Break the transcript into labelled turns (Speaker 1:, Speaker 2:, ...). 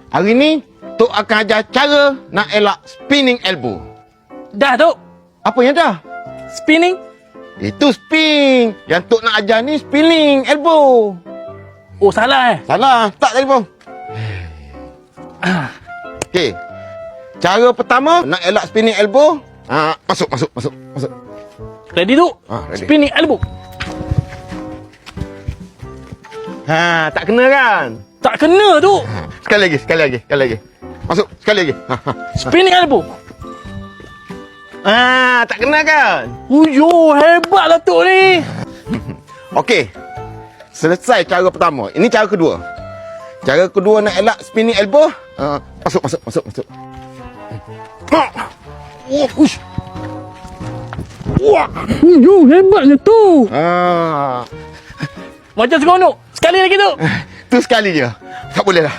Speaker 1: Hari ni, Tok akan ajar cara nak elak spinning elbow.
Speaker 2: Dah, Tok.
Speaker 1: Apa yang dah?
Speaker 2: Spinning?
Speaker 1: Itu spin. Yang Tok nak ajar ni spinning elbow.
Speaker 2: Oh, salah
Speaker 1: Salah. Tak telefon. Okey. Cara pertama, nak elak spinning elbow. Masuk.
Speaker 2: Ready, Tok?
Speaker 1: Ready.
Speaker 2: Spinning elbow.
Speaker 1: Tak kena kan?
Speaker 2: Tak kena, Tok.
Speaker 1: Sekali lagi. Masuk, sekali lagi.
Speaker 2: Spinning elbow.
Speaker 1: Tak kena kan?
Speaker 2: Uyo, hebatlah Tok ni.
Speaker 1: Okey. Selesai cara pertama. Ini cara kedua. Cara kedua nak elak spinning elbow. Masuk.
Speaker 2: Ush. Wah. Uyo, hebatnya Tok.
Speaker 1: Ah.
Speaker 2: Macam seronok. Sekali lagi, Tok.
Speaker 1: Tu sekali je. Tak boleh lah.